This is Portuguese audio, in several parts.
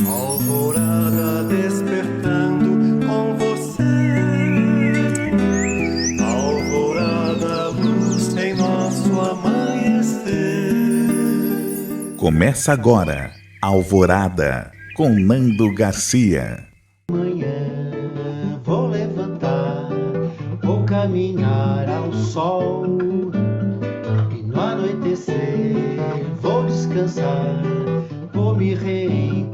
Alvorada despertando com você. Alvorada, luz em nosso amanhecer. Começa agora, Alvorada, com Nando Garcia. Amanhã vou levantar, vou caminhar ao sol e no anoitecer vou descansar, vou me reencontrar.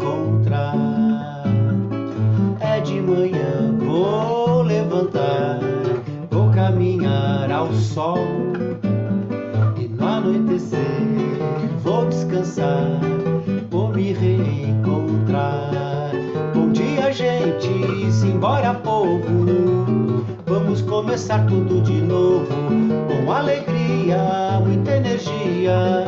É de manhã vou levantar, vou caminhar ao sol e no anoitecer vou descansar, vou me reencontrar. Bom dia, gente, simbora, povo, vamos começar tudo de novo, com alegria, muita energia,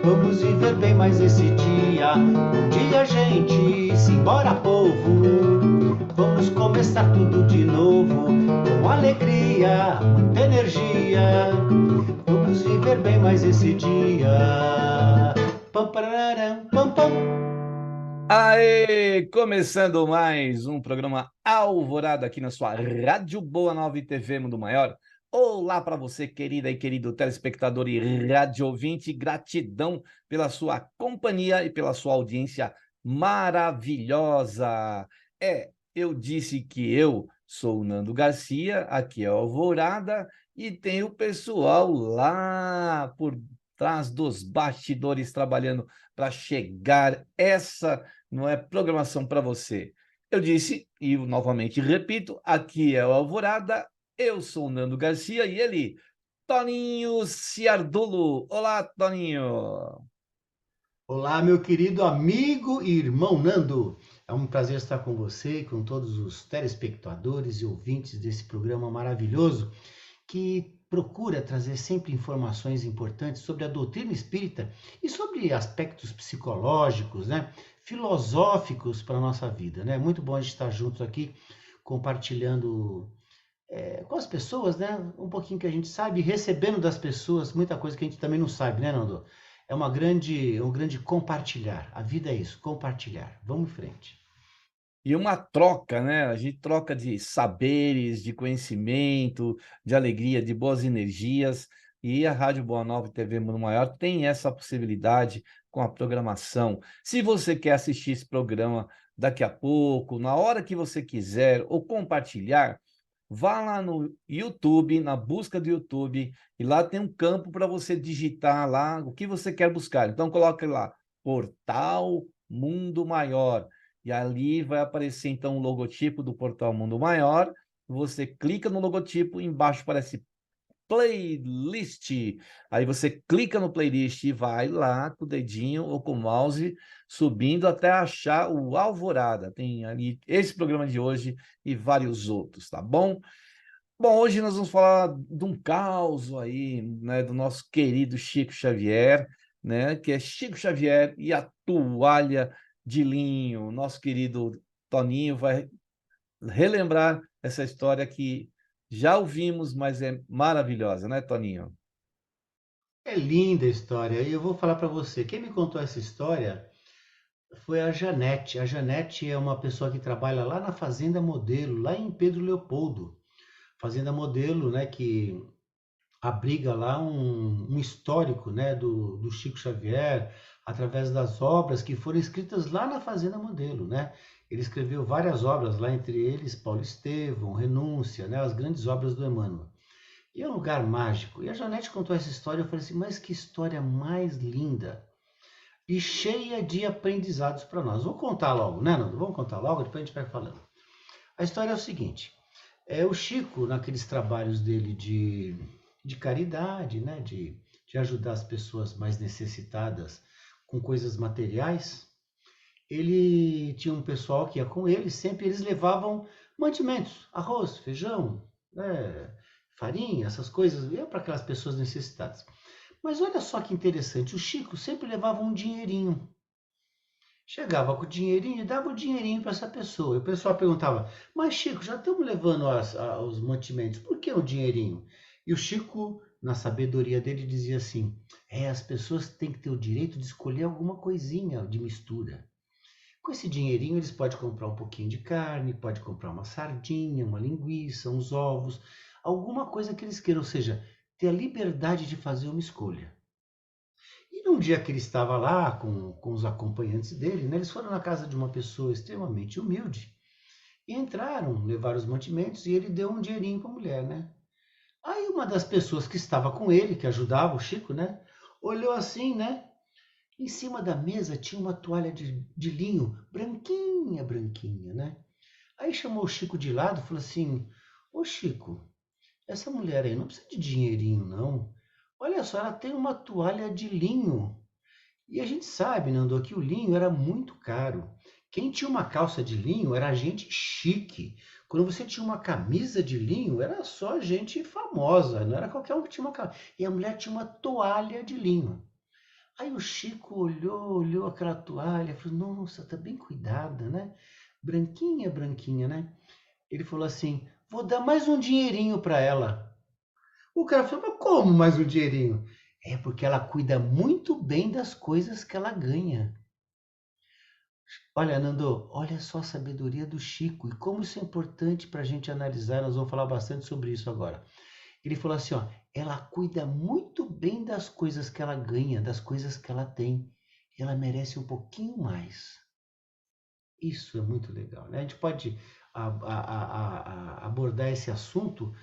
vamos viver bem mais esse dia. Bom dia, gente, simbora, povo, vamos começar tudo de novo, com alegria, muita energia, vamos viver bem mais esse dia. Pam, pararam, pam, pam. Aê! Começando mais um programa Alvorada aqui na sua Rádio Boa Nova e TV Mundo Maior. Olá para você, querida e querido telespectador e rádio ouvinte. Gratidão pela sua companhia e pela sua audiência maravilhosa. Eu disse que eu sou o Nando Garcia, aqui é o Alvorada, e tem o pessoal lá por trás dos bastidores trabalhando para chegar essa, não é, programação para você. Eu disse, e novamente repito, aqui é o Alvorada, eu sou o Nando Garcia e ele, Toninho Ciardulo. Olá, Toninho. Olá, meu querido amigo e irmão Nando. É um prazer estar com você e com todos os telespectadores e ouvintes desse programa maravilhoso que procura trazer sempre informações importantes sobre a doutrina espírita e sobre aspectos psicológicos, né, filosóficos para a nossa vida, né? Muito bom a gente estar juntos aqui compartilhando com as pessoas, né? Um pouquinho que a gente sabe, recebendo das pessoas muita coisa que a gente também não sabe, né, Nando? É um grande compartilhar. A vida é isso, compartilhar. Vamos em frente. E uma troca, né? A gente troca de saberes, de conhecimento, de alegria, de boas energias. E a Rádio Boa Nova e TV Mundo Maior tem essa possibilidade com a programação. Se você quer assistir esse programa daqui a pouco, na hora que você quiser, ou compartilhar, vá lá no YouTube, na busca do YouTube, e lá tem um campo para você digitar lá o que você quer buscar. Então, coloque lá, Portal Mundo Maior. E ali vai aparecer, então, o logotipo do Portal Mundo Maior. Você clica no logotipo, embaixo aparece playlist. Aí você clica no playlist e vai lá com o dedinho ou com o mouse subindo até achar o Alvorada. Tem ali esse programa de hoje e vários outros, tá bom? Bom, hoje nós vamos falar de um caos aí, né, do nosso querido Chico Xavier, né, que é Chico Xavier e a toalha de linho. Nosso querido Toninho vai relembrar essa história que já ouvimos, mas é maravilhosa, né, Toninho? É linda a história. E eu vou falar para você. Quem me contou essa história foi a Janete. A Janete é uma pessoa que trabalha lá na Fazenda Modelo, lá em Pedro Leopoldo. Fazenda Modelo, né, que abriga lá um histórico, né, do Chico Xavier, através das obras que foram escritas lá na Fazenda Modelo, né? Ele escreveu várias obras lá, entre eles Paulo Estevão, Renúncia, né, as grandes obras do Emmanuel. E é um lugar mágico. E a Janete contou essa história, eu falei assim, mas que história mais linda e cheia de aprendizados para nós. Vou contar logo, né, Nando? Vamos contar logo, depois a gente vai falando. A história é o seguinte, o Chico, naqueles trabalhos dele de caridade, né, de ajudar as pessoas mais necessitadas com coisas materiais, ele tinha um pessoal que ia com ele, sempre eles levavam mantimentos, arroz, feijão, né, farinha, essas coisas, ia para aquelas pessoas necessitadas. Mas olha só que interessante, o Chico sempre levava um dinheirinho. Chegava com o dinheirinho e dava o dinheirinho para essa pessoa. E o pessoal perguntava, mas Chico, já estamos levando os mantimentos, por que o dinheirinho? E o Chico, na sabedoria dele, dizia assim, as pessoas têm que ter o direito de escolher alguma coisinha de mistura. Com esse dinheirinho eles podem comprar um pouquinho de carne, pode comprar uma sardinha, uma linguiça, uns ovos, alguma coisa que eles queiram, ou seja, ter a liberdade de fazer uma escolha. E num dia que ele estava lá com os acompanhantes dele, né, eles foram na casa de uma pessoa extremamente humilde e entraram, levaram os mantimentos e ele deu um dinheirinho para a mulher, né? Aí uma das pessoas que estava com ele, que ajudava o Chico, né, olhou assim, né? Em cima da mesa tinha uma toalha de linho, branquinha, branquinha, né? Aí chamou o Chico de lado e falou assim: Ô Chico, essa mulher aí não precisa de dinheirinho, não. Olha só, ela tem uma toalha de linho. E a gente sabe, Nando, que o linho era muito caro. Quem tinha uma calça de linho era gente chique. Quando você tinha uma camisa de linho, era só gente famosa, não era qualquer um que tinha uma camisa. E a mulher tinha uma toalha de linho. Aí o Chico olhou aquela toalha, falou: Nossa, tá bem cuidada, né? Branquinha, branquinha, né? Ele falou assim: Vou dar mais um dinheirinho para ela. O cara falou: Mas como mais um dinheirinho? É porque ela cuida muito bem das coisas que ela ganha. Olha, Nando, olha só a sabedoria do Chico e como isso é importante para a gente analisar. Nós vamos falar bastante sobre isso agora. Ele falou assim, ó, ela cuida muito bem das coisas que ela ganha, das coisas que ela tem. Ela merece um pouquinho mais. Isso é muito legal, né? A gente pode abordar esse assunto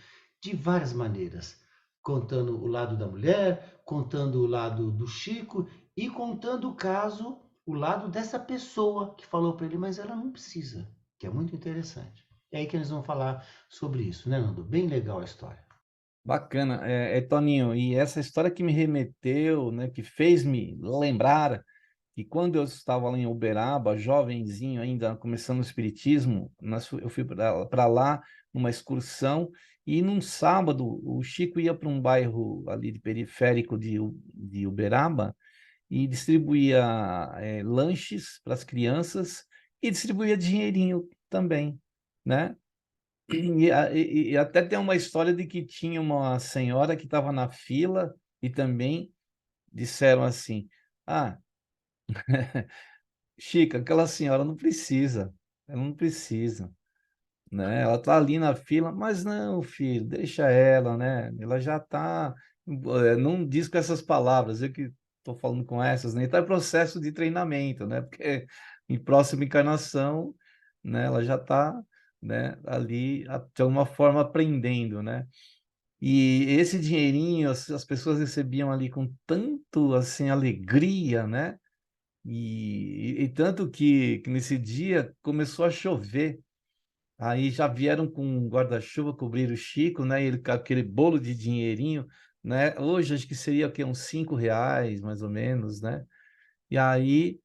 de várias maneiras, contando o lado da mulher, contando o lado do Chico e contando o caso, o lado dessa pessoa que falou para ele, mas ela não precisa, que é muito interessante. É aí que eles vão falar sobre isso, né, Nando? Bem legal a história. Bacana, Toninho, e essa história que me remeteu, né, que fez me lembrar que quando eu estava lá em Uberaba, jovenzinho ainda, começando o espiritismo, eu fui para lá numa excursão e num sábado o Chico ia para um bairro ali de periférico de Uberaba e distribuía lanches para as crianças e distribuía dinheirinho também, né? E até tem uma história de que tinha uma senhora que estava na fila e também disseram assim: Ah, Chica, aquela senhora não precisa, ela não precisa, né? Ela está ali na fila, mas não, filho, deixa ela, né? Ela já está, não diz com essas palavras, eu que estou falando com essas, né? Está em processo de treinamento, né? Porque em próxima encarnação, né? Ela já está, né? Ali de alguma forma aprendendo, né? E esse dinheirinho as pessoas recebiam ali com tanto assim alegria, né? E tanto que nesse dia começou a chover. Aí já vieram com um guarda-chuva cobrir o Chico, né? E ele com aquele bolo de dinheirinho, né? Hoje acho que seria o quê? Uns R$ 5, mais ou menos, né? E aí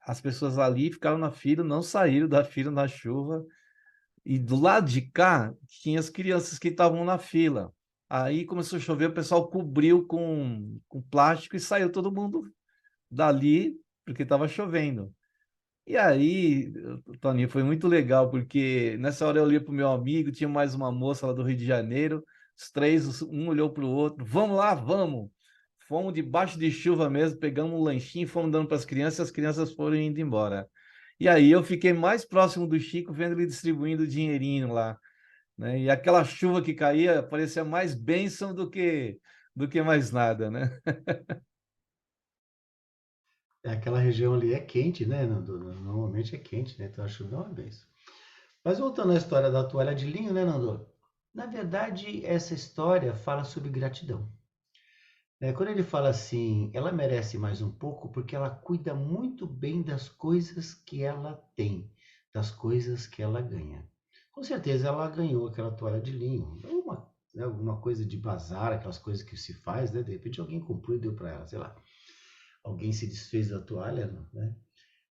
as pessoas ali ficaram na fila, não saíram da fila na chuva. E do lado de cá tinha as crianças que estavam na fila. Aí começou a chover, o pessoal cobriu com plástico e saiu todo mundo dali porque estava chovendo. E aí, Toninho, foi muito legal, porque nessa hora eu olhei para o meu amigo, tinha mais uma moça lá do Rio de Janeiro, os três, um olhou para o outro, vamos lá, vamos. Fomos debaixo de chuva mesmo, pegamos um lanchinho, fomos dando para as crianças foram indo embora. E aí eu fiquei mais próximo do Chico, vendo ele distribuindo o dinheirinho lá, né? E aquela chuva que caía parecia mais bênção do que mais nada, né? Aquela região ali é quente, né, Nando? Normalmente é quente, né? Então a chuva é uma benção. Mas voltando à história da toalha de linho, né, Nando? Na verdade, essa história fala sobre gratidão. Quando ele fala assim, ela merece mais um pouco porque ela cuida muito bem das coisas que ela tem, das coisas que ela ganha. Com certeza ela ganhou aquela toalha de linho, alguma coisa de bazar, aquelas coisas que se faz, né? De repente alguém comprou e deu para ela, sei lá. Alguém se desfez da toalha, né?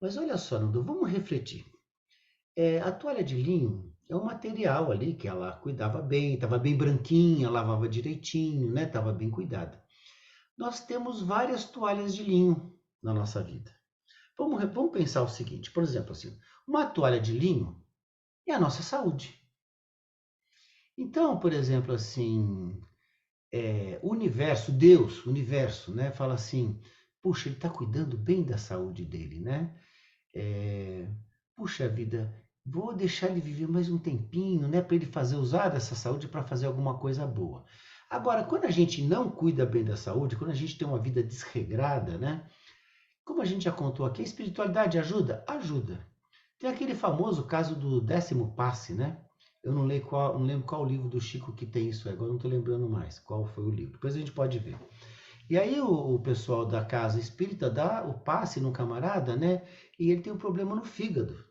Mas olha só, Nando, vamos refletir. A toalha de linho é um material ali que ela cuidava bem, estava bem branquinha, lavava direitinho, né? Estava bem cuidada. Nós temos várias toalhas de linho na nossa vida. Vamos pensar o seguinte, por exemplo, assim, uma toalha de linho é a nossa saúde. Então, por exemplo, assim, o universo, Deus, o universo, né, fala assim, puxa, ele está cuidando bem da saúde dele, né? é, puxa vida, vou deixar ele viver mais um tempinho, né, para ele usar dessa saúde para fazer alguma coisa boa. Agora, quando a gente não cuida bem da saúde, quando a gente tem uma vida desregrada, né, como a gente já contou aqui, a espiritualidade ajuda? Ajuda. Tem aquele famoso caso do 10º passe, né? Eu não lembro qual livro do Chico que tem isso, agora não estou lembrando mais qual foi o livro. Depois a gente pode ver. E aí o pessoal da casa espírita dá o passe no camarada, né? E ele tem um problema no fígado,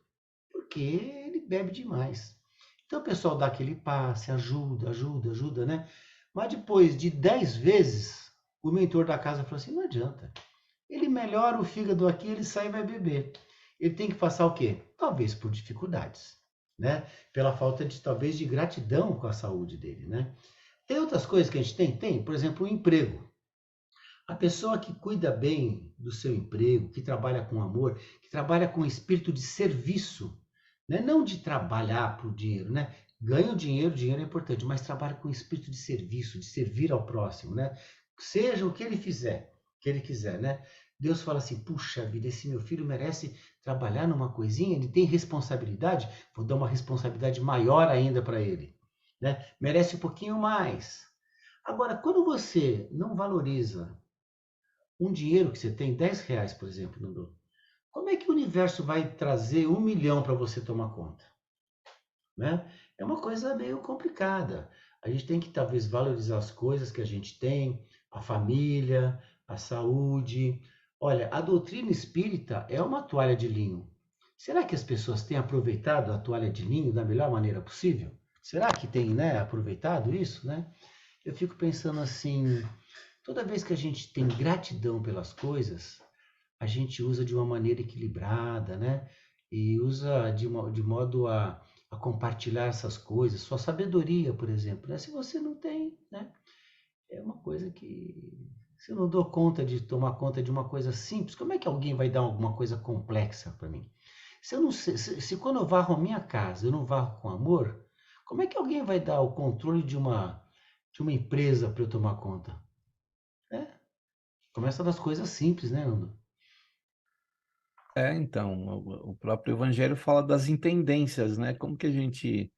porque ele bebe demais. Então o pessoal dá aquele passe, ajuda, né? Mas depois de 10 vezes, o mentor da casa falou assim: não adianta. Ele melhora o fígado aqui, ele sai e vai beber. Ele tem que passar o quê? Talvez por dificuldades, né? Pela falta de, talvez, de gratidão com a saúde dele, né? Tem outras coisas que a gente tem? Tem, por exemplo, o emprego. A pessoa que cuida bem do seu emprego, que trabalha com amor, que trabalha com espírito de serviço, né? Não de trabalhar para o dinheiro, né? Ganha o dinheiro é importante, mas trabalha com espírito de serviço, de servir ao próximo, né? Seja o que ele fizer, que ele quiser, né? Deus fala assim: puxa vida, esse meu filho merece trabalhar numa coisinha, ele tem responsabilidade, vou dar uma responsabilidade maior ainda para ele, né? Merece um pouquinho mais. Agora, quando você não valoriza um dinheiro que você tem, R$ 10, por exemplo, Nando, como é que o universo vai trazer 1 milhão para você tomar conta? Né? É uma coisa meio complicada. A gente tem que talvez valorizar as coisas que a gente tem, a família, a saúde. Olha, a doutrina espírita é uma toalha de linho. Será que as pessoas têm aproveitado a toalha de linho da melhor maneira possível? Será que tem, né, aproveitado isso, né? Eu fico pensando assim, toda vez que a gente tem gratidão pelas coisas, a gente usa de uma maneira equilibrada, né? E usa de modo a compartilhar essas coisas. Sua sabedoria, por exemplo, né? Se você não tem, né? É uma coisa que... Se eu não dou conta de tomar conta de uma coisa simples, como é que alguém vai dar alguma coisa complexa para mim? Se eu não sei, se quando eu varro a minha casa, eu não varro com amor, como é que alguém vai dar o controle de uma empresa para eu tomar conta? É, começa das coisas simples, né, Nando? Então, o próprio Evangelho fala das intendências, né? Como que a gente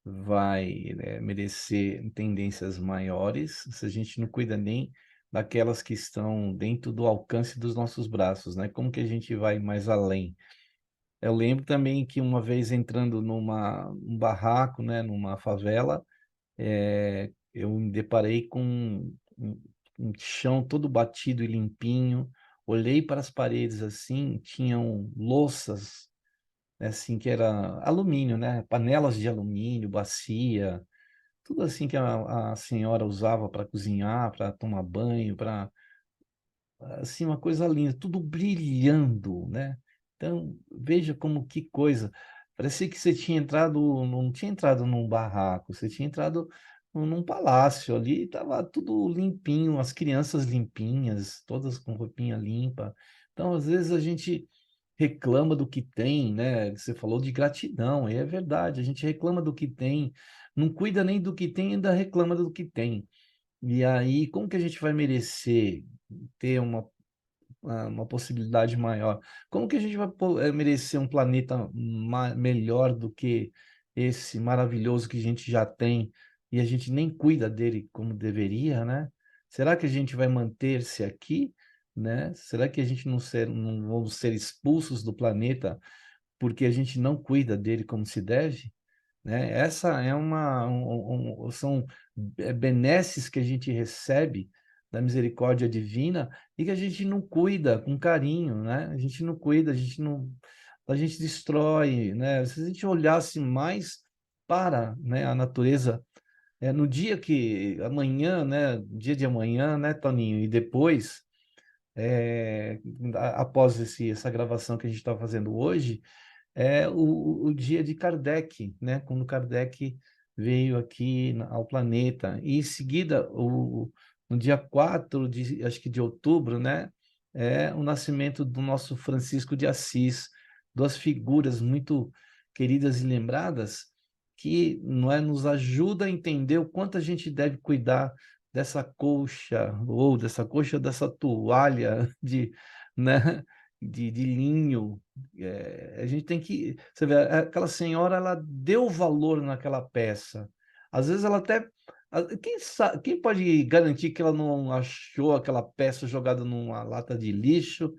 vai, né, merecer tendências maiores se a gente não cuida nem daquelas que estão dentro do alcance dos nossos braços, né? Como que a gente vai mais além? Eu lembro também que uma vez entrando um barraco, né, numa favela, eu me deparei com um chão todo batido e limpinho. Olhei para as paredes assim, tinham louças, né, assim, que era alumínio, né? Panelas de alumínio, bacia, tudo assim que a senhora usava para cozinhar, para tomar banho, para assim uma coisa linda, tudo brilhando, né? Então veja como que coisa. Parecia que você tinha entrado, não tinha entrado num barraco, você tinha entrado num palácio ali, estava tudo limpinho, as crianças limpinhas, todas com roupinha limpa. Então às vezes a gente reclama do que tem, né? Você falou de gratidão, e é verdade, a gente reclama do que tem, não cuida nem do que tem, ainda reclama do que tem. E aí, como que a gente vai merecer ter uma possibilidade maior? Como que a gente vai merecer um planeta melhor do que esse maravilhoso que a gente já tem e a gente nem cuida dele como deveria, né? Será que a gente vai manter-se aqui, né? Será que a gente não vamos ser expulsos do planeta porque a gente não cuida dele como se deve? Né? Essa é são benesses que a gente recebe da misericórdia divina e que a gente não cuida com carinho, né? A gente não cuida, a gente destrói, né? Se a gente olhasse mais para, né, a natureza, no dia que amanhã, né, dia de amanhã, né, Toninho, e depois, é, após essa gravação que a gente está fazendo hoje, é o dia de Kardec, né? Quando Kardec veio aqui ao planeta. E em seguida, no dia 4 acho que de outubro, né? É o nascimento do nosso Francisco de Assis, duas figuras muito queridas e lembradas, que não é, nos ajuda a entender o quanto a gente deve cuidar dessa coxa, ou dessa toalha de, né? de linho. A gente tem que... Você vê, aquela senhora, ela deu valor naquela peça. Às vezes ela até... quem pode garantir que ela não achou aquela peça jogada numa lata de lixo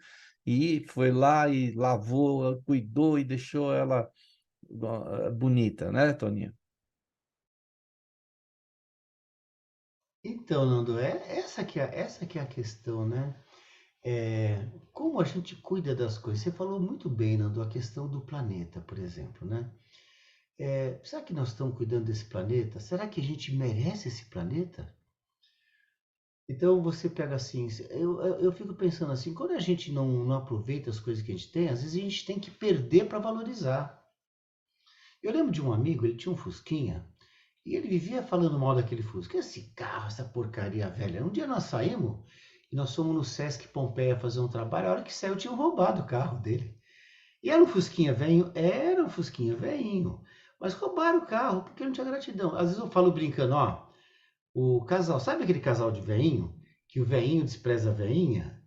e foi lá e lavou, cuidou e deixou ela bonita, né, Toninho? Então, Nando, essa que é a questão, né? Como a gente cuida das coisas. Você falou muito bem, Nando, a questão do planeta, por exemplo, né? Será que nós estamos cuidando desse planeta? Será que a gente merece esse planeta? Então você pega assim, eu fico pensando assim, quando a gente não aproveita as coisas que a gente tem, às vezes a gente tem que perder para valorizar. Eu lembro de um amigo, ele tinha um Fusquinha, e ele vivia falando mal daquele Fusca. Esse carro, essa porcaria velha. Um dia nós saímos e nós fomos no Sesc Pompeia fazer um trabalho. A hora que saiu, tinham roubado o carro dele. E era um Fusquinha velhinho? Era um Fusquinha velhinho. Mas roubaram o carro porque não tinha gratidão. Às vezes eu falo brincando, ó, o casal, sabe aquele casal de velhinho? Que o velhinho despreza a velhinha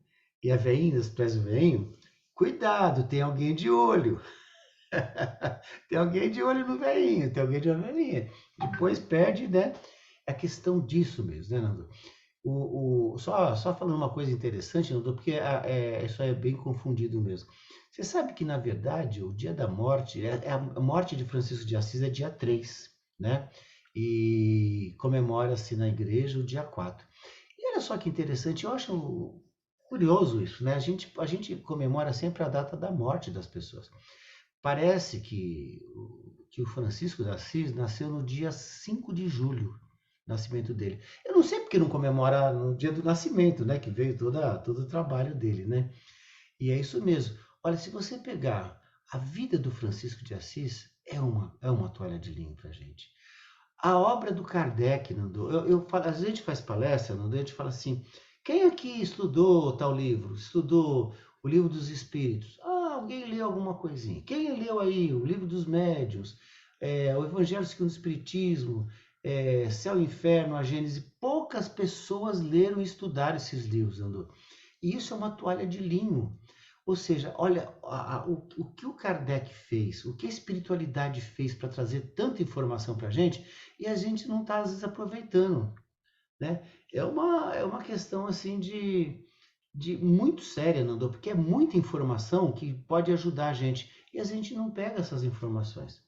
e a velhinha despreza o velhinho? Cuidado, tem alguém de olho. Tem alguém de olho no velhinho, tem alguém de olho na velhinha. Depois perde, né? É questão disso mesmo, né, Nando? Só falando uma coisa interessante, Nando, porque isso aí é bem confundido mesmo. Você sabe que, na verdade, o dia da morte, a morte de Francisco de Assis é dia 3, né? E comemora-se na igreja o dia 4. E olha só que interessante, eu acho curioso isso, né? A gente comemora sempre a data da morte das pessoas. Parece que o Francisco de Assis nasceu no dia 5 de julho, nascimento dele. Eu não sei porque não comemora no dia do nascimento, né? Que veio todo o trabalho dele, né? E é isso mesmo. Olha, se você pegar a vida do Francisco de Assis, é uma toalha de linho para a gente. A obra do Kardec, Nando, a gente faz palestra, Nando, a gente fala assim, quem aqui estudou tal livro? Estudou o Livro dos Espíritos? Ah, alguém leu alguma coisinha. Quem leu aí o Livro dos Médiuns, o Evangelho segundo o Espiritismo, Céu e Inferno, a Gênese? Poucas pessoas leram e estudaram esses livros, Nando. E isso é uma toalha de linho. Ou seja, olha o que o Kardec fez, o que a espiritualidade fez para trazer tanta informação para a gente, e a gente não está, às vezes, aproveitando, né? É uma questão, assim, de muito séria, Nando, porque é muita informação que pode ajudar a gente, e a gente não pega essas informações.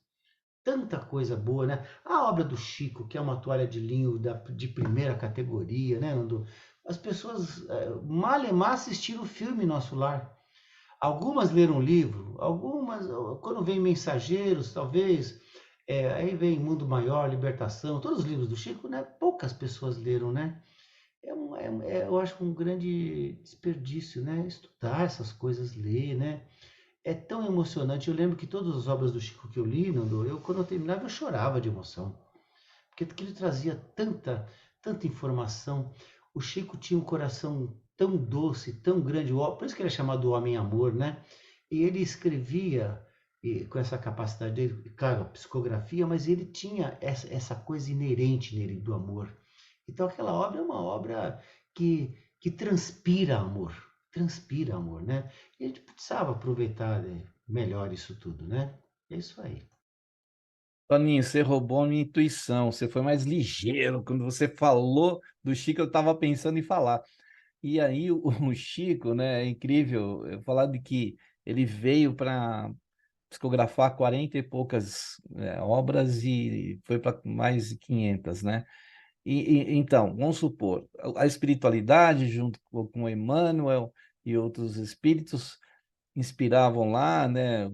Tanta coisa boa, né? A obra do Chico, que é uma toalha de linho de primeira categoria, né, Nando? As pessoas mal e mal assistiram o filme Nosso Lar. Algumas leram o livro, algumas, quando vem Mensageiros, talvez, aí vem Mundo Maior, Libertação, todos os livros do Chico, né? Poucas pessoas leram, né? Eu acho um grande desperdício, né? Estudar essas coisas, ler, né? É tão emocionante. Eu lembro que todas as obras do Chico que eu li, Nando, quando eu terminava, eu chorava de emoção. Porque ele trazia tanta informação. O Chico tinha um coração tão doce, tão grande, por isso que ele é chamado Homem-Amor, né? E ele escrevia com essa capacidade dele, claro, a psicografia, mas ele tinha essa coisa inerente nele do amor. Então aquela obra é uma obra que transpira amor, né? E a gente precisava aproveitar melhor isso tudo, né? É isso aí. Toninho, você roubou a minha intuição, você foi mais ligeiro. Quando você falou do Chico, eu estava pensando em falar. E aí o Chico, né, é incrível falar de que ele veio para psicografar 40 e poucas obras e foi para mais de 500, né? Então, vamos supor, a espiritualidade junto com Emmanuel e outros espíritos inspiravam lá, né,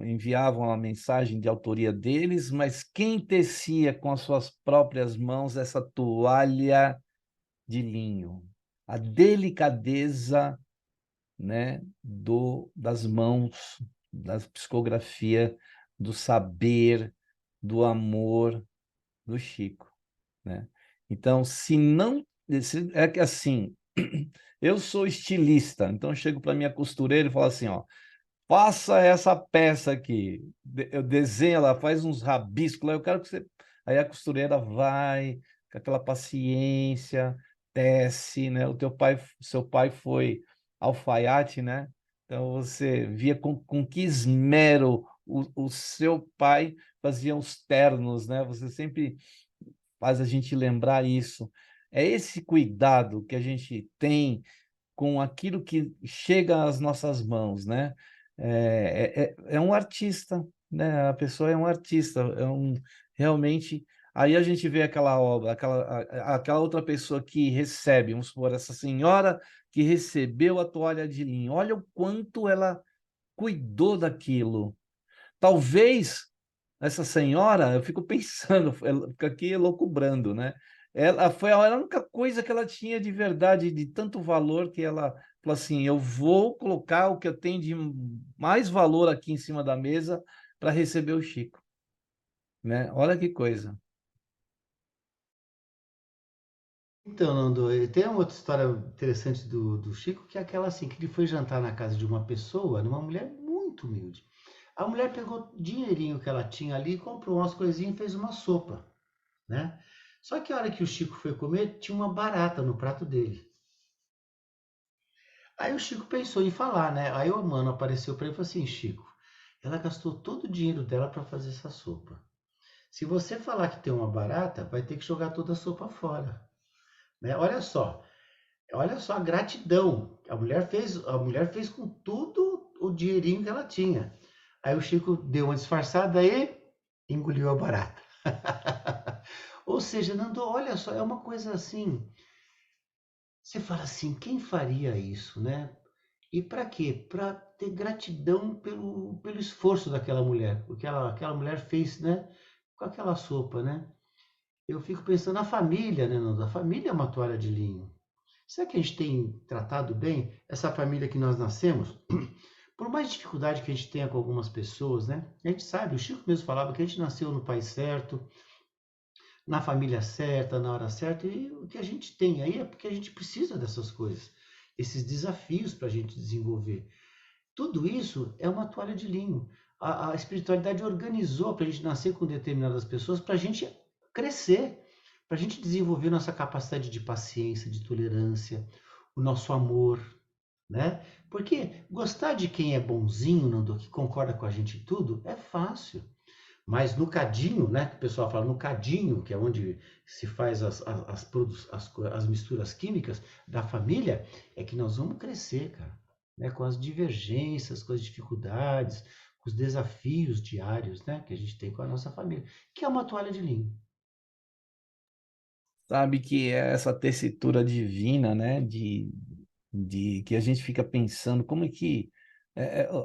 enviavam a mensagem de autoria deles, mas quem tecia com as suas próprias mãos essa toalha de linho? A delicadeza, né, das mãos, da psicografia, do saber, do amor do Chico, né? Então, é que assim, eu sou estilista, então eu chego para minha costureira e falo assim, ó, faça essa peça aqui. Eu desenho, ela faz uns rabiscos lá, eu quero que você. Aí a costureira vai com aquela paciência, tece, né? Seu pai foi alfaiate, né? Então você via com que esmero o seu pai fazia os ternos, né? Você sempre faz a gente lembrar isso. É esse cuidado que a gente tem com aquilo que chega às nossas mãos, né? É um artista, né? A pessoa é um artista, realmente. Aí a gente vê aquela obra, aquela outra pessoa que recebe, vamos supor, essa senhora que recebeu a toalha de linho. Olha o quanto ela cuidou daquilo. Talvez essa senhora, eu fico pensando, ela fica aqui elucubrando, né? Ela foi a única coisa que ela tinha de verdade, de tanto valor, que ela falou assim: eu vou colocar o que eu tenho de mais valor aqui em cima da mesa para receber o Chico, né? Olha que coisa. Então, Nando, tem uma outra história interessante do Chico, que é aquela assim, que ele foi jantar na casa de uma pessoa, numa mulher muito humilde. A mulher pegou o dinheirinho que ela tinha ali, comprou umas coisinhas e fez uma sopa, né? Só que a hora que o Chico foi comer, tinha uma barata no prato dele. Aí o Chico pensou em falar, né? Aí o mano apareceu para ele e falou assim: Chico, ela gastou todo o dinheiro dela para fazer essa sopa. Se você falar que tem uma barata, vai ter que jogar toda a sopa fora, né? Olha só a gratidão. A mulher fez com tudo o dinheirinho que ela tinha. Aí o Chico deu uma disfarçada e engoliu a barata. Ou seja, Nando, olha só, é uma coisa assim. Você fala assim, quem faria isso, né? E para quê? Para ter gratidão pelo esforço daquela mulher, o que aquela mulher fez, né? Com aquela sopa, né? Eu fico pensando na família, né, Nando? A família é uma toalha de linho. Será que a gente tem tratado bem essa família que nós nascemos? Por mais dificuldade que a gente tenha com algumas pessoas, né? A gente sabe, o Chico mesmo falava que a gente nasceu no país certo, na família certa, na hora certa, e o que a gente tem aí é porque a gente precisa dessas coisas, esses desafios para a gente desenvolver. Tudo isso é uma toalha de linho. A espiritualidade organizou para a gente nascer com determinadas pessoas, para a gente crescer, para a gente desenvolver nossa capacidade de paciência, de tolerância, o nosso amor, né? Porque gostar de quem é bonzinho, Nando, que concorda com a gente em tudo, é fácil. Mas no cadinho, né, que o pessoal fala no cadinho, que é onde se faz as misturas químicas da família, é que nós vamos crescer, cara, né, com as divergências, com as dificuldades, com os desafios diários, né, que a gente tem com a nossa família, que é uma toalha de linho. Sabe que é essa tessitura divina, né? De que a gente fica pensando como é que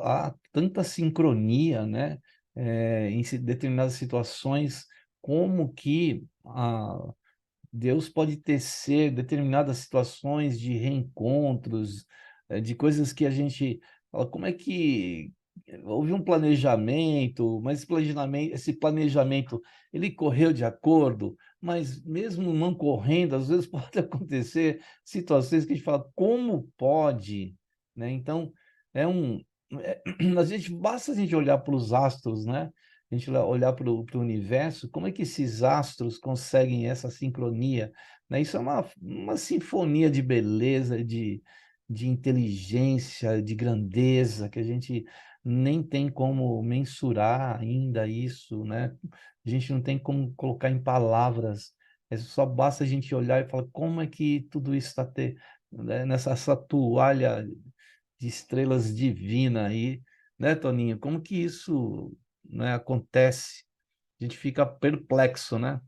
há tanta sincronia, né? Em determinadas situações, como que Deus pode tecer determinadas situações de reencontros, de coisas que a gente fala, como é que houve um planejamento, mas esse planejamento ele correu de acordo, mas mesmo não correndo, às vezes pode acontecer situações que a gente fala, como pode, né? Então, é um, a gente basta a gente olhar para os astros, né? A gente olhar para o universo, como é que esses astros conseguem essa sincronia, né? Isso é uma sinfonia de beleza, de inteligência, de grandeza, que a gente nem tem como mensurar ainda isso, né? A gente não tem como colocar em palavras, só basta a gente olhar e falar como é que tudo isso está nessa essa toalha de estrelas divina aí, né, Toninho? Como que isso, né, acontece? A gente fica perplexo, né?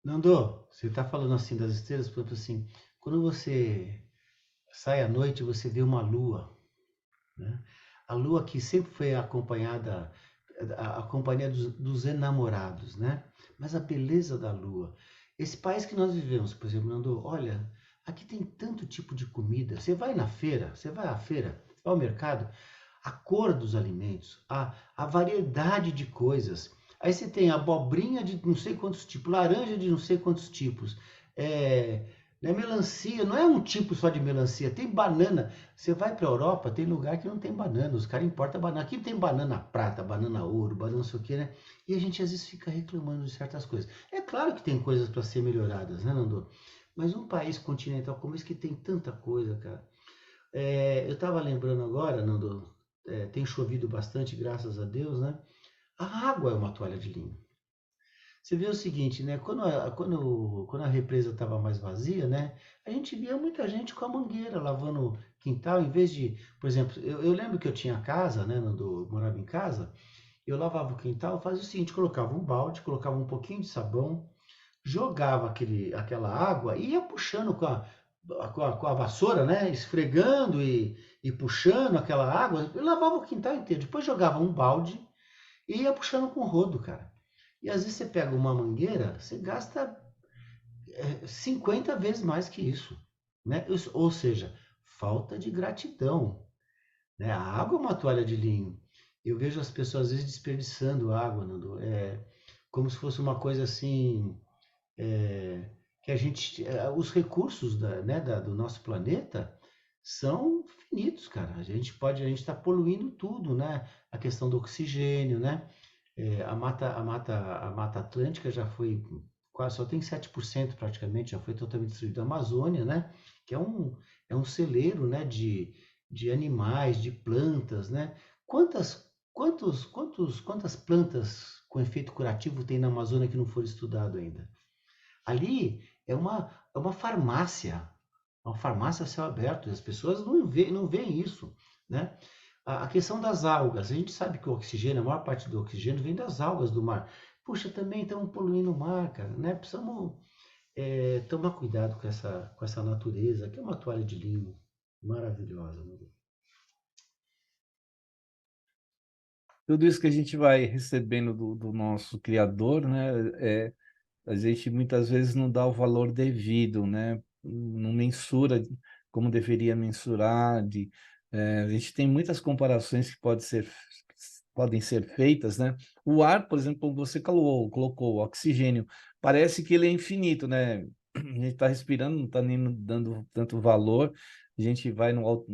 Nando, você está falando assim das estrelas, por exemplo, assim, quando você sai à noite, você vê uma lua, né? A lua que sempre foi acompanhada, a companhia dos enamorados, né? Mas a beleza da lua. Esse país que nós vivemos, por exemplo, Nando, olha, aqui tem tanto tipo de comida. Você vai na feira, você vai à feira, vai ao mercado, a cor dos alimentos, a variedade de coisas. Aí você tem abobrinha de não sei quantos tipos, laranja de não sei quantos tipos, né, melancia, não é um tipo só de melancia, tem banana. Você vai para a Europa, tem lugar que não tem banana, os caras importam banana. Aqui tem banana prata, banana ouro, banana não sei o que, né? E a gente às vezes fica reclamando de certas coisas. É claro que tem coisas para ser melhoradas, né, Nando? Mas um país continental como esse que tem tanta coisa, cara. Eu estava lembrando agora, Nando, tem chovido bastante, graças a Deus, né? A água é uma toalha de linho. Você vê o seguinte, né? Quando a represa estava mais vazia, né? A gente via muita gente com a mangueira lavando quintal, em vez de, por exemplo, eu lembro que eu tinha casa, né? Quando eu morava em casa, eu lavava o quintal, fazia o seguinte, colocava um balde, colocava um pouquinho de sabão, jogava aquela água e ia puxando com a vassoura, né? Esfregando e puxando aquela água, eu lavava o quintal inteiro. Depois jogava um balde e ia puxando com o rodo, cara. E às vezes você pega uma mangueira, você gasta 50 vezes mais que isso, né? Ou seja, falta de gratidão, né? A água é uma toalha de linho. Eu vejo as pessoas às vezes desperdiçando água, Nando, como se fosse uma coisa assim, é, que a gente, os recursos do nosso planeta são finitos, cara. A gente está poluindo tudo, né? A questão do oxigênio, né? A Mata Atlântica já foi quase, só tem 7% praticamente, já foi totalmente destruída. A Amazônia, né? Que é um celeiro, né? De animais, de plantas, né? Quantas plantas com efeito curativo tem na Amazônia que não foram estudado ainda? Ali é uma farmácia a céu aberto, e as pessoas não veem isso, né? A questão das algas, a gente sabe que o oxigênio, a maior parte do oxigênio vem das algas do mar. Puxa, também estamos poluindo o mar, cara, né? Precisamos tomar cuidado com essa natureza, que é uma toalha de linho maravilhosa, né? Tudo isso que a gente vai recebendo do nosso Criador, né? A gente muitas vezes não dá o valor devido, né? Não mensura como deveria mensurar. A gente tem muitas comparações que podem ser feitas, né? O ar, por exemplo, como você colocou, o oxigênio, parece que ele é infinito, né? A gente está respirando, não está nem dando tanto valor, a gente vai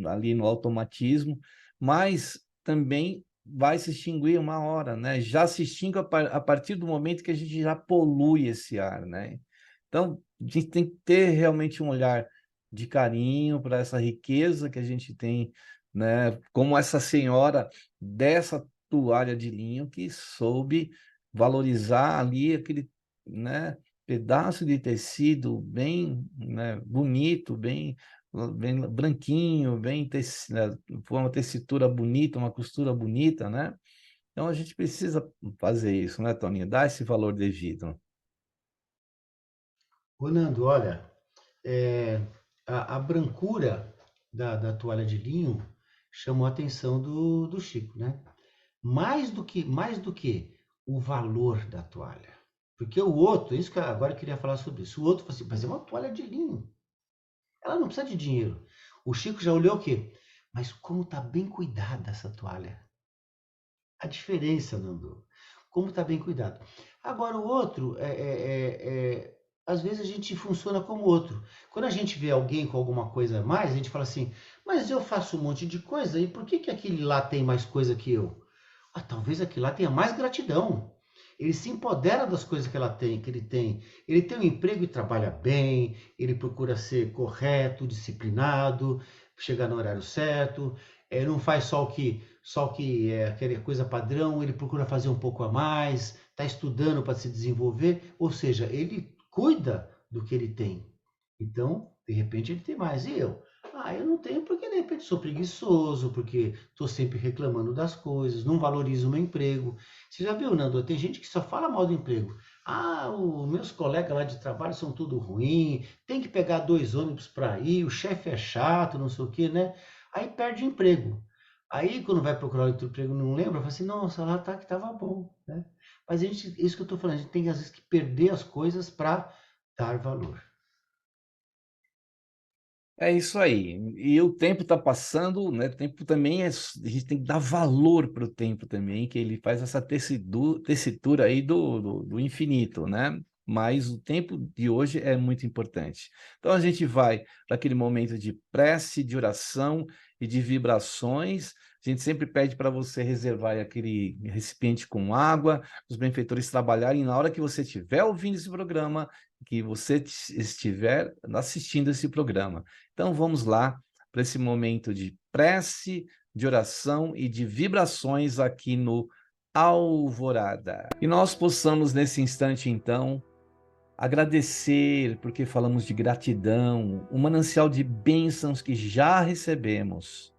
ali no automatismo, mas também vai se extinguir uma hora, né? Já se extingue a partir do momento que a gente já polui esse ar, né? Então, a gente tem que ter realmente um olhar de carinho para essa riqueza que a gente tem, né? Como essa senhora dessa toalha de linho que soube valorizar ali aquele, né, pedaço de tecido bem, né, bonito, bem branquinho, né, foi uma tessitura bonita, uma costura bonita, né? Então a gente precisa fazer isso, né, Toninho? Dar esse valor devido. Ô, Nando, olha, é, a brancura da toalha de linho chamou a atenção do Chico, né? Mais do que o valor da toalha. Porque o outro, isso que agora eu queria falar sobre isso. O outro falou assim, mas é uma toalha de linho. Ela não precisa de dinheiro. O Chico já olhou o quê? Mas como está bem cuidada essa toalha. A diferença, Nando. Como está bem cuidado. Agora, o outro, às vezes a gente funciona como o outro. Quando a gente vê alguém com alguma coisa a mais, a gente fala assim, mas eu faço um monte de coisa, e por que aquele lá tem mais coisa que eu? Ah, talvez aquele lá tenha mais gratidão. Ele se empodera das coisas que ele tem. Ele tem um emprego e trabalha bem, ele procura ser correto, disciplinado, chegar no horário certo, não faz só o que é aquela coisa padrão, ele procura fazer um pouco a mais, está estudando para se desenvolver, ou seja, ele cuida do que ele tem. Então, de repente, ele tem mais. E eu? Ah, eu não tenho porque de repente sou preguiçoso, porque estou sempre reclamando das coisas, não valorizo o meu emprego. Você já viu, Nando? Tem gente que só fala mal do emprego. Ah, os meus colegas lá de trabalho são tudo ruim, tem que pegar 2 ônibus para ir, o chefe é chato, não sei o quê, né? Aí perde o emprego. Aí, quando vai procurar outro emprego, não lembra, fala assim, nossa, lá tá que estava bom, né? Mas isso que eu estou falando, a gente tem às vezes que perder as coisas para dar valor. É isso aí. E o tempo está passando, né? O tempo também a gente tem que dar valor para o tempo também, que ele faz essa tessitura aí do infinito, né? Mas o tempo de hoje é muito importante. Então a gente vai para aquele momento de prece, de oração e de vibrações. A gente sempre pede para você reservar aquele recipiente com água, os benfeitores trabalharem na hora que você estiver ouvindo esse programa, que você estiver assistindo esse programa. Então vamos lá, para esse momento de prece, de oração e de vibrações aqui no Alvorada. E nós possamos nesse instante, então, agradecer, porque falamos de gratidão, um manancial de bênçãos que já recebemos.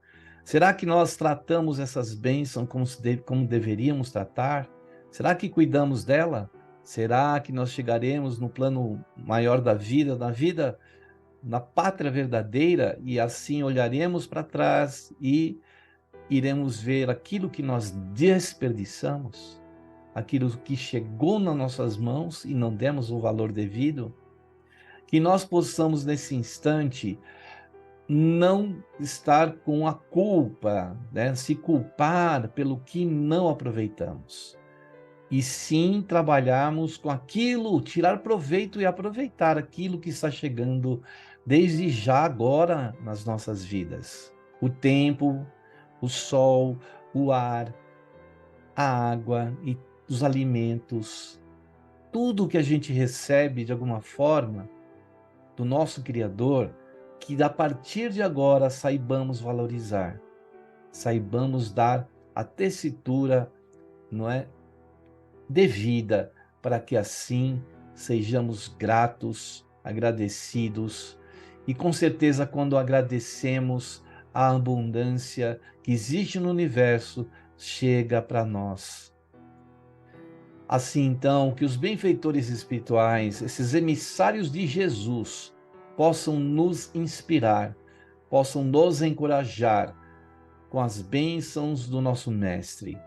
Será que nós tratamos essas bênçãos como deveríamos tratar? Será que cuidamos dela? Será que nós chegaremos no plano maior da vida, na pátria verdadeira, e assim olharemos para trás e iremos ver aquilo que nós desperdiçamos, aquilo que chegou nas nossas mãos e não demos o valor devido? Que nós possamos, nesse instante, não estar com a culpa, né? Se culpar pelo que não aproveitamos. E sim trabalharmos com aquilo, tirar proveito e aproveitar aquilo que está chegando desde já agora nas nossas vidas. O tempo, o sol, o ar, a água e os alimentos, tudo que a gente recebe de alguma forma do nosso Criador, que a partir de agora saibamos valorizar, saibamos dar a tessitura, não é, devida, para que assim sejamos gratos, agradecidos, e com certeza quando agradecemos, a abundância que existe no universo chega para nós. Assim, então, que os benfeitores espirituais, esses emissários de Jesus, possam nos inspirar, possam nos encorajar com as bênçãos do nosso Mestre.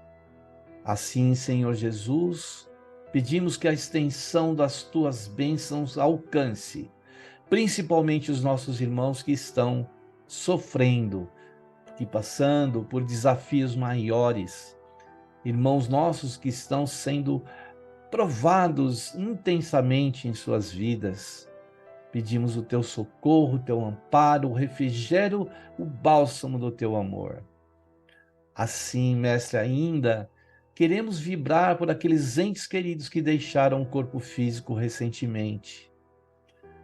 Assim, Senhor Jesus, pedimos que a extensão das tuas bênçãos alcance, principalmente os nossos irmãos que estão sofrendo, que passando por desafios maiores, irmãos nossos que estão sendo provados intensamente em suas vidas. Pedimos o teu socorro, o teu amparo, o refrigério, o bálsamo do teu amor. Assim, Mestre, ainda queremos vibrar por aqueles entes queridos que deixaram o corpo físico recentemente.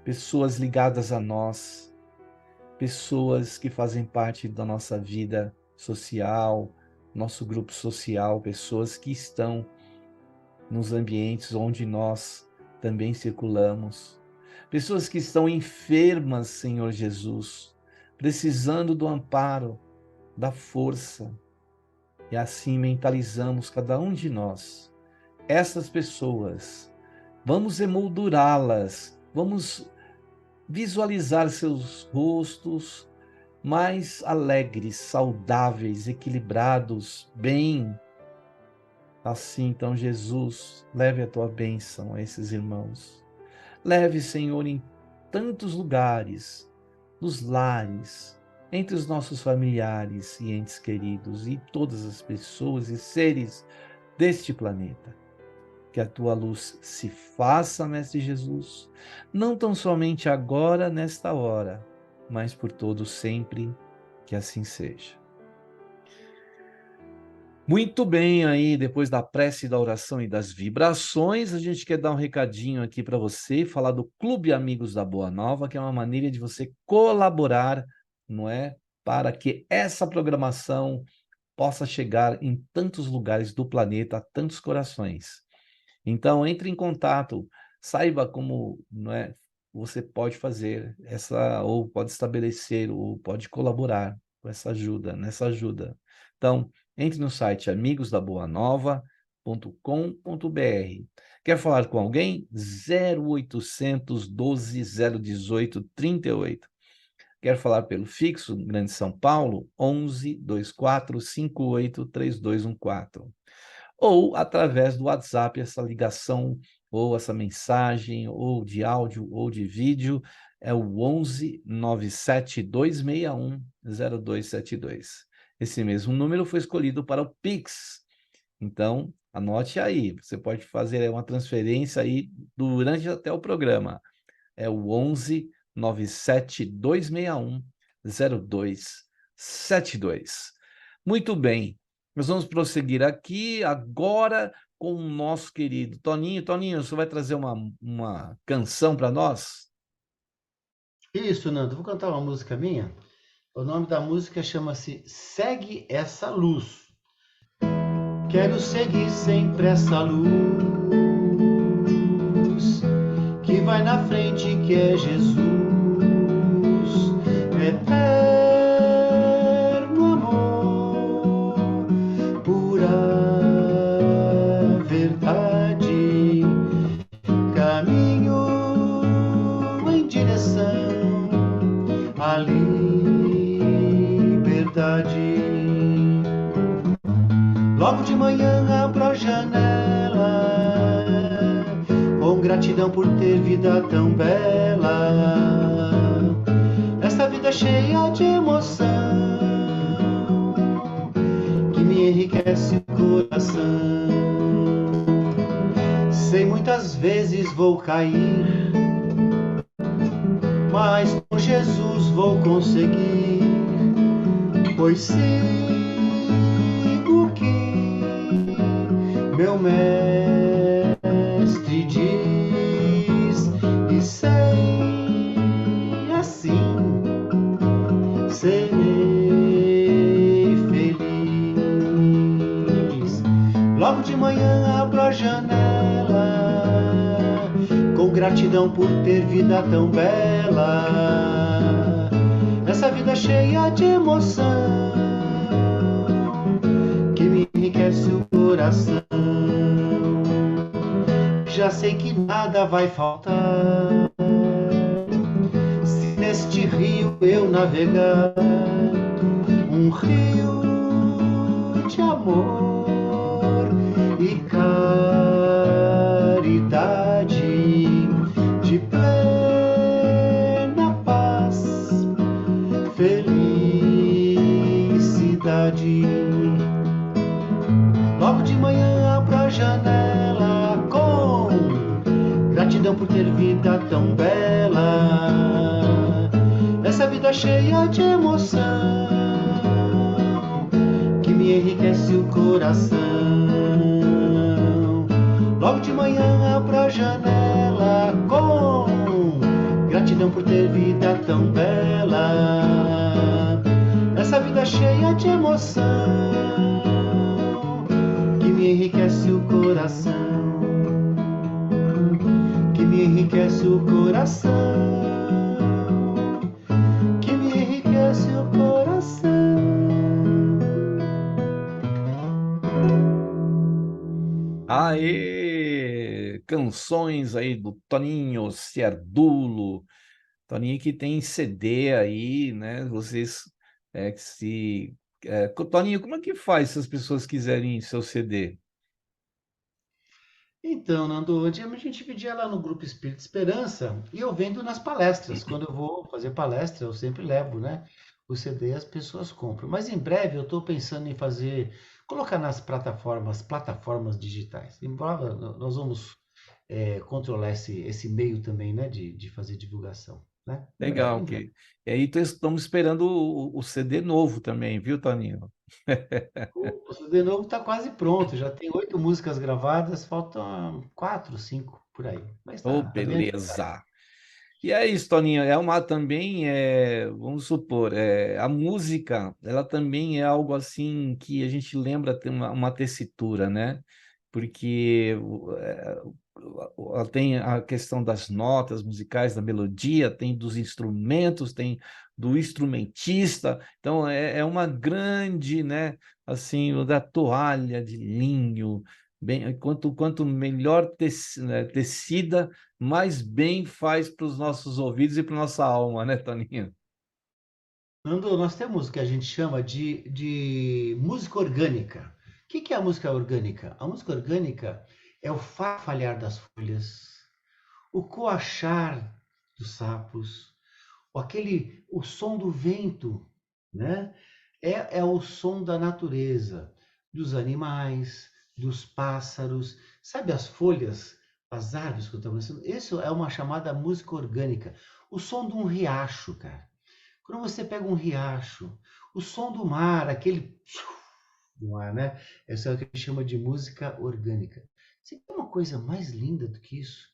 Pessoas ligadas a nós, pessoas que fazem parte da nossa vida social, nosso grupo social, pessoas que estão nos ambientes onde nós também circulamos, pessoas que estão enfermas, Senhor Jesus, precisando do amparo, da força, e assim mentalizamos cada um de nós. Essas pessoas, vamos emoldurá-las, vamos visualizar seus rostos mais alegres, saudáveis, equilibrados, bem. Assim, então, Jesus, leve a tua bênção a esses irmãos. Leve, Senhor, em tantos lugares, nos lares, entre os nossos familiares e entes queridos e todas as pessoas e seres deste planeta. Que a tua luz se faça, Mestre Jesus, não tão somente agora, nesta hora, mas por todo sempre, que assim seja. Muito bem, aí depois da prece, da oração e das vibrações, a gente quer dar um recadinho aqui para você, falar do Clube Amigos da Boa Nova, que é uma maneira de você colaborar, não é, para que essa programação possa chegar em tantos lugares do planeta, a tantos corações. Então, entre em contato, saiba como, não é, você pode fazer essa, ou pode estabelecer, ou pode colaborar com essa ajuda, nessa ajuda. Então, entre no site amigosdaboanova.com.br. Quer falar com alguém? 0800 12 018 38. Quer falar pelo fixo, Grande São Paulo? 11 24 58 3214. Ou através do WhatsApp, essa ligação, ou essa mensagem, ou de áudio, ou de vídeo, é o 11 97 261 0272. Esse mesmo número foi escolhido para o Pix. Então, anote aí, você pode fazer uma transferência aí durante até o programa. É o 11 97 261 0272. Muito bem. Nós vamos prosseguir aqui agora com o nosso querido Toninho. Toninho, você vai trazer uma canção para nós? Isso, Nando. Vou cantar uma música minha O nome da música chama-se Segue Essa Luz. Quero seguir sempre essa luz que vai na frente, que é Jesus, eterno amor, pura verdade, caminho em direção à liberdade. Logo de manhã abro a janela, com gratidão por ter vida tão bela. Essa vida cheia de emoção, que me enriquece o coração. Sei muitas vezes vou cair, mas com Jesus vou conseguir, pois sigo o que meu mestre diz, e sei assim serei feliz. Logo de manhã abro a janela, com gratidão por ter vida tão bela. Essa vida cheia de emoção, que me enriquece o coração. Já sei que nada vai faltar, se neste rio eu navegar, um rio de amor e caridade, de plena paz, felicidade. Logo de manhã abro a janela, com gratidão por ter vida tão bela. Essa vida cheia de emoção, que me enriquece o coração. Logo de manhã abro a janela, com gratidão por ter vida tão bela. Essa vida cheia de emoção, que me enriquece o coração, que me enriquece o coração, que me enriquece o coração. Aê! Canções aí do Toninho Ciardulo. Toninho que tem CD aí, né? Vocês que se... Toninho, como é que faz se as pessoas quiserem seu CD? Então, Nando, antigamente a gente pedia lá no Grupo Espírito Esperança e eu vendo nas palestras. Quando eu vou fazer palestra, eu sempre levo, né? O CD e as pessoas compram. Mas em breve eu estou pensando em fazer, colocar nas plataformas digitais. Embora nós vamos controlar esse meio também, né? De fazer divulgação, né? Legal, Em breve. que... E aí estamos esperando o CD novo também, viu, Toninho? O CD novo está quase pronto, já tem 8 músicas gravadas, faltam 4, 5 por aí. Mas Oh, tá bem adiantado. beleza! E é isso, Toninho, é uma também, vamos supor, a música, ela também é algo assim que a gente lembra ter uma tessitura, né? Porque ela tem a questão das notas musicais, da melodia, tem dos instrumentos, tem do instrumentista, então é uma grande, né? Assim, o da toalha de linho, bem, quanto melhor tecida, mais bem faz para os nossos ouvidos e para nossa alma, né, Toninho? Nando, nós temos o que a gente chama de música orgânica. O que é a música orgânica? A música orgânica é o farfalhar das folhas, o coachar dos sapos, o som do vento, né? É o som da natureza, dos animais, dos pássaros, sabe as folhas, as árvores que eu estou pensando? Isso é uma chamada música orgânica. O som de um riacho, cara. Quando você pega um riacho, o som do mar, aquele no ar, né? Essa é o que a gente chama de música orgânica. Você tem uma coisa mais linda do que isso?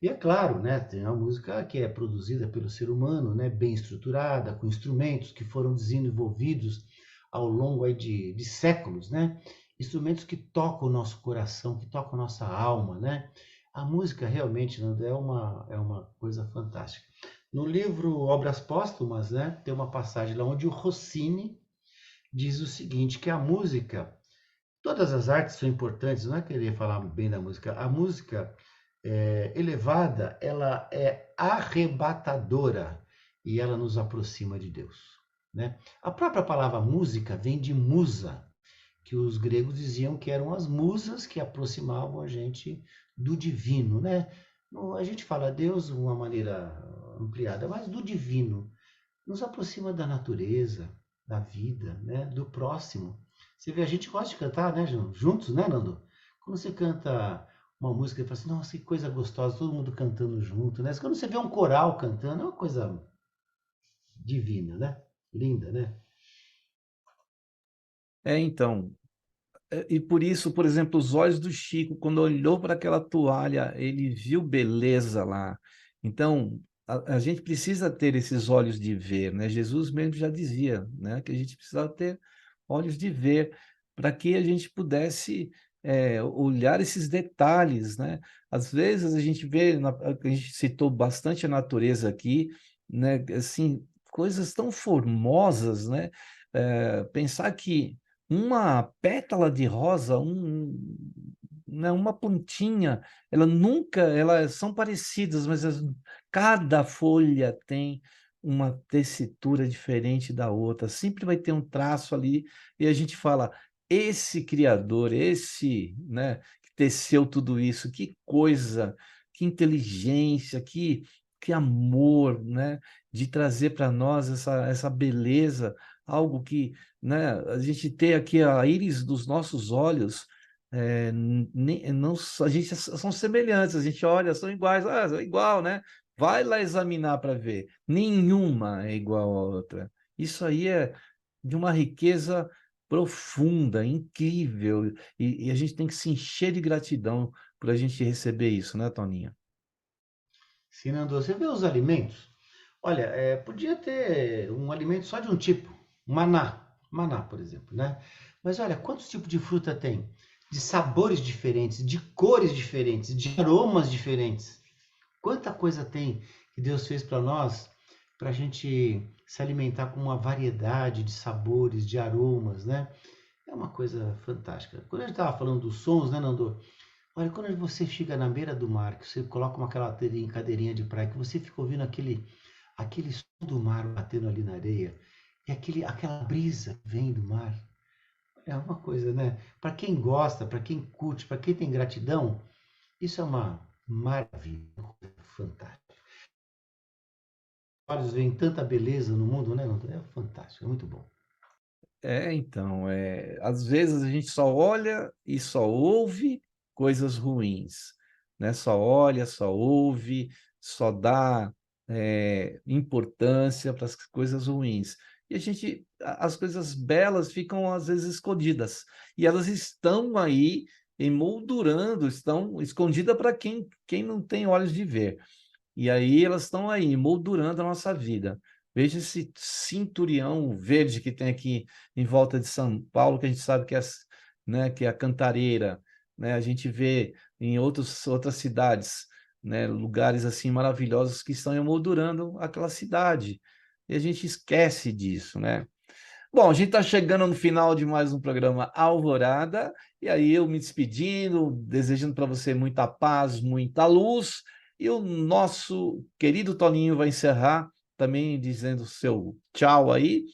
E é claro, né, tem uma música que é produzida pelo ser humano, né, bem estruturada, com instrumentos que foram desenvolvidos ao longo aí de séculos, né? Instrumentos que tocam o nosso coração, que tocam a nossa alma, né? A música realmente, Nando, é uma coisa fantástica. No livro Obras Póstumas, né, tem uma passagem lá onde o Rossini diz o seguinte, que a música, todas as artes são importantes, não é querer falar bem da música, a música elevada, ela é arrebatadora e ela nos aproxima de Deus, né? A própria palavra música vem de musa, que os gregos diziam que eram as musas que aproximavam a gente do divino, né? A gente fala Deus de uma maneira ampliada, mas do divino. Nos aproxima da natureza, da vida, né? Do próximo. Você vê, a gente gosta de cantar, né, juntos, né, Nando? Quando você canta uma música e fala assim, nossa, que coisa gostosa, todo mundo cantando junto, né? Quando você vê um coral cantando, é uma coisa divina, né? Linda, né? Então, e por isso, por exemplo, os olhos do Chico, quando olhou para aquela toalha, ele viu beleza lá. Então, a gente precisa ter esses olhos de ver, né? Jesus mesmo já dizia, né, que a gente precisava ter olhos de ver para que a gente pudesse olhar esses detalhes, né? Às vezes a gente vê, a gente citou bastante a natureza aqui, né? Assim, coisas tão formosas, né? Pensar que uma pétala de rosa, né, uma pontinha, elas são parecidas, mas cada folha tem uma tessitura diferente da outra, sempre vai ter um traço ali, e a gente fala, esse criador, né, que teceu tudo isso, que coisa, que inteligência, que amor, né, de trazer para nós essa beleza, algo que, né, a gente tem aqui a íris dos nossos olhos, não, a gente são semelhantes, a gente olha, são iguais, é igual, né? Vai lá examinar para ver. Nenhuma é igual à outra. Isso aí é de uma riqueza profunda, incrível, e a gente tem que se encher de gratidão por a gente receber isso, né, Toninha? Sim, Nando, você vê os alimentos? Olha, podia ter um alimento só de um tipo, maná, por exemplo, né? Mas olha, quantos tipos de fruta tem? De sabores diferentes, de cores diferentes, de aromas diferentes. Quanta coisa tem que Deus fez para nós, para a gente se alimentar com uma variedade de sabores, de aromas, né? É uma coisa fantástica. Quando a gente estava falando dos sons, né, Nando? Olha, quando você chega na beira do mar, que você coloca uma aquela cadeirinha de praia, que você fica ouvindo aquele som do mar batendo ali na areia, e aquela brisa que vem do mar. É uma coisa, né? Para quem gosta, para quem curte, para quem tem gratidão, isso é uma maravilha, uma coisa fantástica. Os olhos veem tanta beleza no mundo, né? É fantástico, é muito bom. Então, às vezes a gente só olha e só ouve coisas ruins, né? Só olha, só ouve, só dá importância para as coisas ruins. E as coisas belas ficam às vezes escondidas. E elas estão aí emoldurando, estão escondidas para quem não tem olhos de ver. E aí elas estão aí, moldurando a nossa vida. Veja esse cinturião verde que tem aqui em volta de São Paulo, que a gente sabe que né, que é a Cantareira, né? A gente vê em outras cidades, né, lugares assim maravilhosos que estão emoldurando aquela cidade. E a gente esquece disso, né? Bom, a gente está chegando no final de mais um programa Alvorada, e aí eu me despedindo, desejando para você muita paz, muita luz, e o nosso querido Toninho vai encerrar também dizendo seu tchau aí,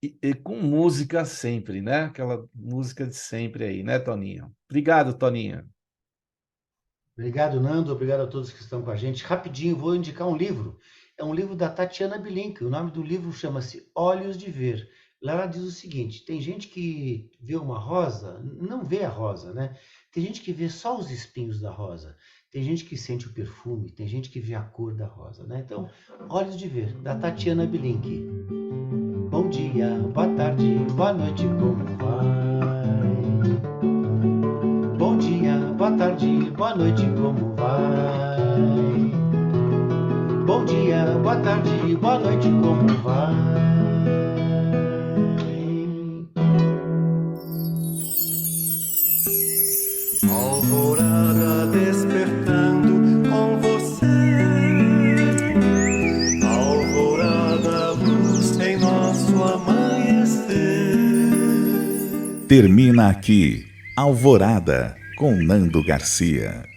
e com música sempre, né? Aquela música de sempre aí, né, Toninho? Obrigado, Toninho. Obrigado, Nando. Obrigado a todos que estão com a gente. Rapidinho, vou indicar um livro. É um livro da Tatiana Bilenque. O nome do livro chama-se Olhos de Ver. Lá ela diz o seguinte: tem gente que vê uma rosa, não vê a rosa, né? Tem gente que vê só os espinhos da rosa. Tem gente que sente o perfume, tem gente que vê a cor da rosa, né? Então, Olhos de Ver, da Tatiana Bilenque. Bom dia, boa tarde, boa noite, como vai? Bom dia, boa tarde, boa noite, como vai? bom dia, boa tarde, boa noite, como vai? Alvorada despertando com você. Alvorada, luz em nosso amanhecer. Termina aqui Alvorada com Nando Garcia.